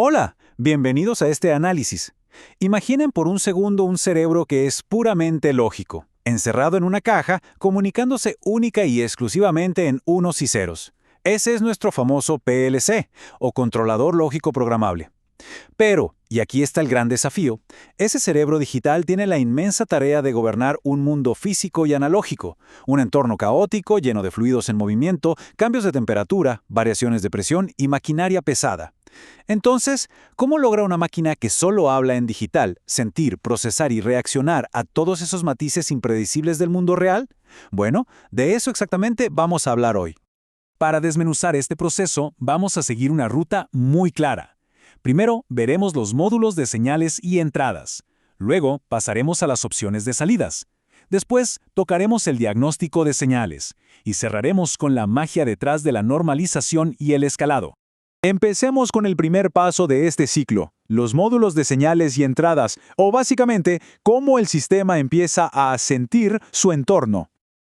Hola, bienvenidos a este análisis. Imaginen por un segundo un cerebro que es puramente lógico, encerrado en una caja, comunicándose única y exclusivamente en unos y ceros. Ese es nuestro famoso PLC, o controlador lógico programable. Pero, y aquí está el gran desafío, ese cerebro digital tiene la inmensa tarea de gobernar un mundo físico y analógico, un entorno caótico lleno de fluidos en movimiento, cambios de temperatura, variaciones de presión y maquinaria pesada. Entonces, ¿cómo logra una máquina que solo habla en digital, sentir, procesar y reaccionar a todos esos matices impredecibles del mundo real? Bueno, de eso exactamente vamos a hablar hoy. Para desmenuzar este proceso, vamos a seguir una ruta muy clara. Primero, veremos los módulos de señales y entradas. Luego, pasaremos a las opciones de salidas. Después, tocaremos el diagnóstico de señales. Y cerraremos con la magia detrás de la normalización y el escalado. Empecemos con el primer paso de este ciclo, los módulos de señales y entradas, o básicamente, cómo el sistema empieza a sentir su entorno.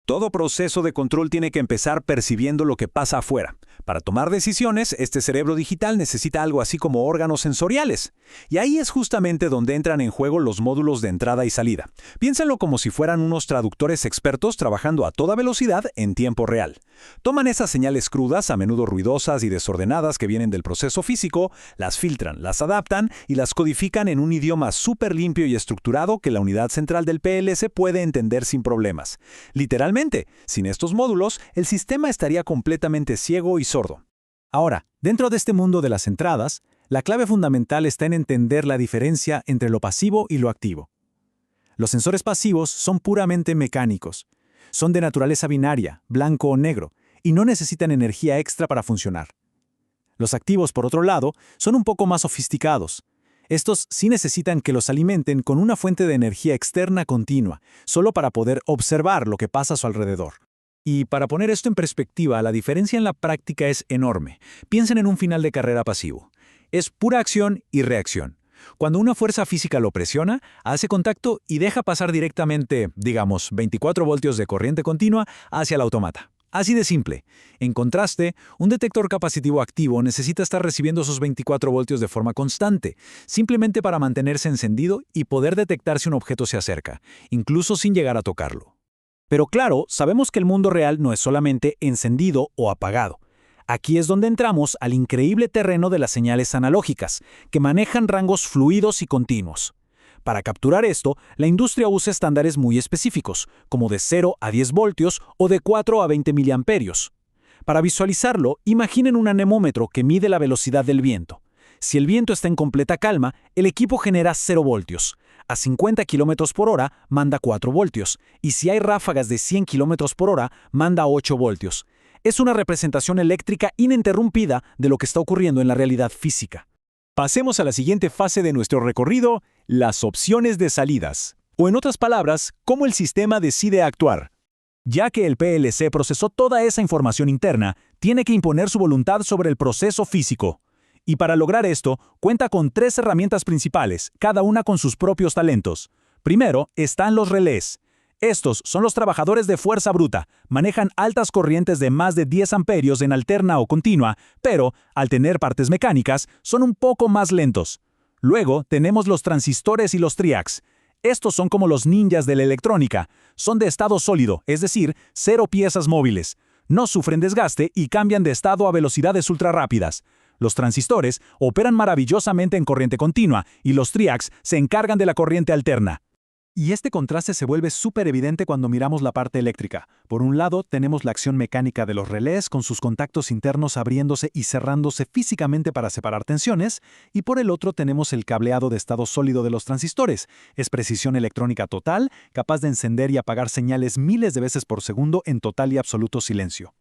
Todo proceso de control tiene que empezar percibiendo lo que pasa afuera. Para tomar decisiones, este cerebro digital necesita algo así como órganos sensoriales. Y ahí es justamente donde entran en juego los módulos de entrada y salida. Piénsenlo como si fueran unos traductores expertos trabajando a toda velocidad en tiempo real. Toman esas señales crudas, a menudo ruidosas y desordenadas que vienen del proceso físico, las filtran, las adaptan y las codifican en un idioma súper limpio y estructurado que la unidad central del PLC puede entender sin problemas. Literalmente, sin estos módulos, el sistema estaría completamente ciego y sordo. Ahora, dentro de este mundo de las entradas, la clave fundamental está en entender la diferencia entre lo pasivo y lo activo. Los sensores pasivos son puramente mecánicos. Son de naturaleza binaria, blanco o negro, y no necesitan energía extra para funcionar. Los activos, por otro lado, son un poco más sofisticados. Estos sí necesitan que los alimenten con una fuente de energía externa continua, solo para poder observar lo que pasa a su alrededor. Y para poner esto en perspectiva, la diferencia en la práctica es enorme. Piensen en un final de carrera pasivo. Es pura acción y reacción. Cuando una fuerza física lo presiona, hace contacto y deja pasar directamente, digamos, 24 voltios de corriente continua hacia el automata. Así de simple. En contraste, un detector capacitivo activo necesita estar recibiendo esos 24 voltios de forma constante, simplemente para mantenerse encendido y poder detectar si un objeto se acerca, incluso sin llegar a tocarlo. Pero claro, sabemos que el mundo real no es solamente encendido o apagado. Aquí es donde entramos al increíble terreno de las señales analógicas, que manejan rangos fluidos y continuos. Para capturar esto, la industria usa estándares muy específicos, como de 0 a 10 voltios o de 4 a 20 miliamperios. Para visualizarlo, imaginen un anemómetro que mide la velocidad del viento. Si el viento está en completa calma, el equipo genera 0 voltios. A 50 km por hora manda 4 voltios, y si hay ráfagas de 100 km por hora, manda 8 voltios. Es una representación eléctrica ininterrumpida de lo que está ocurriendo en la realidad física. Pasemos a la siguiente fase de nuestro recorrido, las opciones de salidas. O en otras palabras, cómo el sistema decide actuar. Ya que el PLC procesó toda esa información interna, tiene que imponer su voluntad sobre el proceso físico. Y para lograr esto, cuenta con 3 herramientas principales, cada una con sus propios talentos. Primero, están los relés. Estos son los trabajadores de fuerza bruta, manejan altas corrientes de más de 10 amperios en alterna o continua, pero, al tener partes mecánicas, son un poco más lentos. Luego, tenemos los transistores y los triacs. Estos son como los ninjas de la electrónica. Son de estado sólido, es decir, 0 piezas móviles. No sufren desgaste y cambian de estado a velocidades ultrarrápidas. Los transistores operan maravillosamente en corriente continua y los triacs se encargan de la corriente alterna. Y este contraste se vuelve súper evidente cuando miramos la parte eléctrica. Por un lado, tenemos la acción mecánica de los relés con sus contactos internos abriéndose y cerrándose físicamente para separar tensiones, y por el otro tenemos el cableado de estado sólido de los transistores. Es precisión electrónica total, capaz de encender y apagar señales miles de veces por segundo en total y absoluto silencio.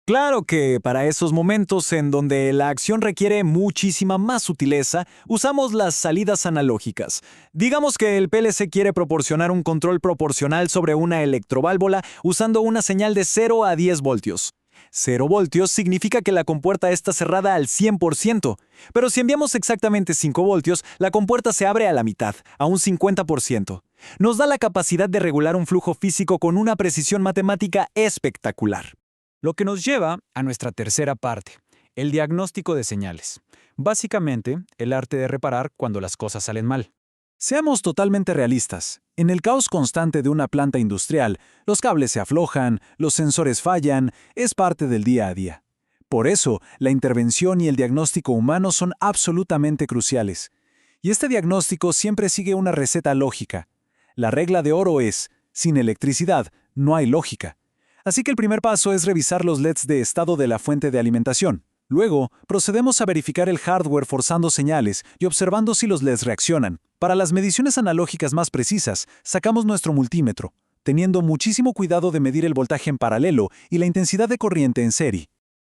Claro que para esos momentos en donde la acción requiere muchísima más sutileza, usamos las salidas analógicas. Digamos que el PLC quiere proporcionar un control proporcional sobre una electroválvula usando una señal de 0 a 10 voltios. 0 voltios significa que la compuerta está cerrada al 100%, pero si enviamos exactamente 5 voltios, la compuerta se abre a la mitad, a un 50%. Nos da la capacidad de regular un flujo físico con una precisión matemática espectacular. Lo que nos lleva a nuestra tercera parte, el diagnóstico de señales. Básicamente, el arte de reparar cuando las cosas salen mal. Seamos totalmente realistas. En el caos constante de una planta industrial, los cables se aflojan, los sensores fallan, es parte del día a día. Por eso, la intervención y el diagnóstico humano son absolutamente cruciales. Y este diagnóstico siempre sigue una receta lógica. La regla de oro es, sin electricidad, no hay lógica. Así que el primer paso es revisar los LEDs de estado de la fuente de alimentación. Luego, procedemos a verificar el hardware forzando señales y observando si los LEDs reaccionan. Para las mediciones analógicas más precisas, sacamos nuestro multímetro, teniendo muchísimo cuidado de medir el voltaje en paralelo y la intensidad de corriente en serie.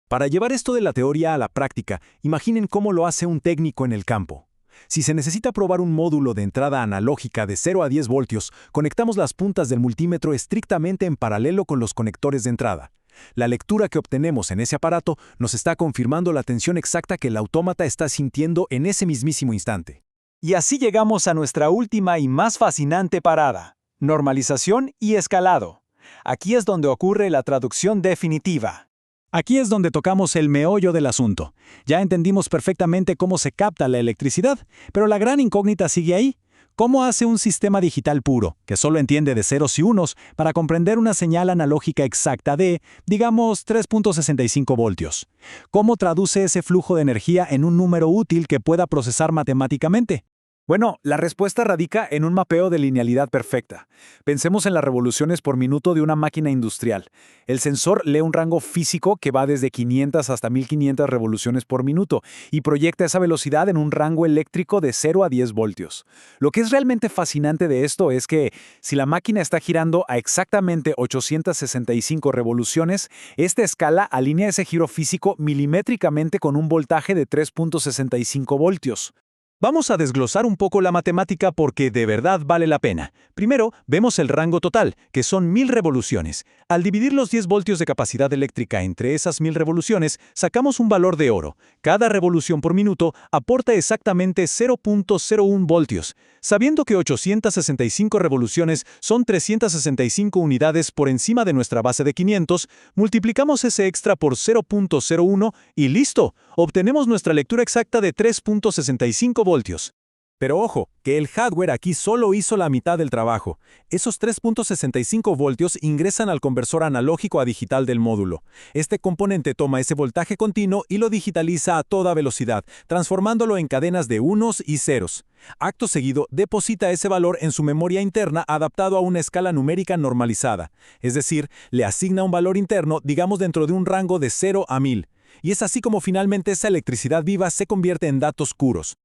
Para llevar esto de la teoría a la práctica, imaginen cómo lo hace un técnico en el campo. Si se necesita probar un módulo de entrada analógica de 0 a 10 voltios, conectamos las puntas del multímetro estrictamente en paralelo con los conectores de entrada. La lectura que obtenemos en ese aparato nos está confirmando la tensión exacta que el autómata está sintiendo en ese mismísimo instante. Y así llegamos a nuestra última y más fascinante parada: normalización y escalado. Aquí es donde ocurre la traducción definitiva. Aquí es donde tocamos el meollo del asunto. Ya entendimos perfectamente cómo se capta la electricidad, pero la gran incógnita sigue ahí. ¿Cómo hace un sistema digital puro, que solo entiende de ceros y unos, para comprender una señal analógica exacta de, digamos, 3.65 voltios? ¿Cómo traduce ese flujo de energía en un número útil que pueda procesar matemáticamente? Bueno, la respuesta radica en un mapeo de linealidad perfecta. Pensemos en las revoluciones por minuto de una máquina industrial. El sensor lee un rango físico que va desde 500 hasta 1500 revoluciones por minuto y proyecta esa velocidad en un rango eléctrico de 0 a 10 voltios. Lo que es realmente fascinante de esto es que, si la máquina está girando a exactamente 865 revoluciones, esta escala alinea ese giro físico milimétricamente con un voltaje de 3.65 voltios. Vamos a desglosar un poco la matemática porque de verdad vale la pena. Primero, vemos el rango total, que son 1000 revoluciones. Al dividir los 10 voltios de capacidad eléctrica entre esas 1000 revoluciones, sacamos un valor de oro. Cada revolución por minuto aporta exactamente 0.01 voltios. Sabiendo que 865 revoluciones son 365 unidades por encima de nuestra base de 500, multiplicamos ese extra por 0.01 y ¡listo! Obtenemos nuestra lectura exacta de 3.65 voltios. Pero ojo, que el hardware aquí solo hizo la mitad del trabajo. Esos 3.65 voltios ingresan al conversor analógico a digital del módulo. Este componente toma ese voltaje continuo y lo digitaliza a toda velocidad, transformándolo en cadenas de unos y ceros. Acto seguido, deposita ese valor en su memoria interna adaptado a una escala numérica normalizada. Es decir, le asigna un valor interno, digamos dentro de un rango de 0 a 1000. Y es así como finalmente esa electricidad viva se convierte en datos puros.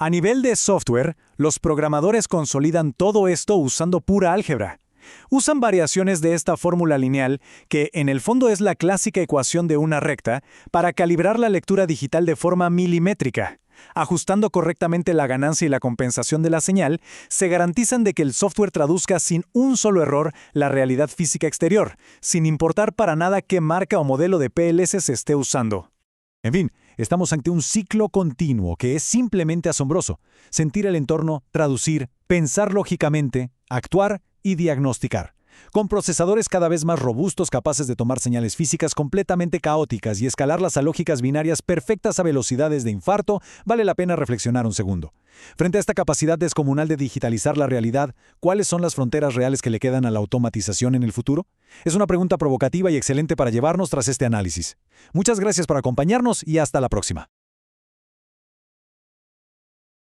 A nivel de software, los programadores consolidan todo esto usando pura álgebra. Usan variaciones de esta fórmula lineal, que en el fondo es la clásica ecuación de una recta, para calibrar la lectura digital de forma milimétrica. Ajustando correctamente la ganancia y la compensación de la señal, se garantizan de que el software traduzca sin un solo error la realidad física exterior, sin importar para nada qué marca o modelo de PLC se esté usando. En fin, estamos ante un ciclo continuo que es simplemente asombroso. Sentir el entorno, traducir, pensar lógicamente, actuar y diagnosticar. Con procesadores cada vez más robustos capaces de tomar señales físicas completamente caóticas y escalarlas a lógicas binarias perfectas a velocidades de infarto, vale la pena reflexionar un segundo. Frente a esta capacidad descomunal de digitalizar la realidad, ¿cuáles son las fronteras reales que le quedan a la automatización en el futuro? Es una pregunta provocativa y excelente para llevarnos tras este análisis. Muchas gracias por acompañarnos y hasta la próxima.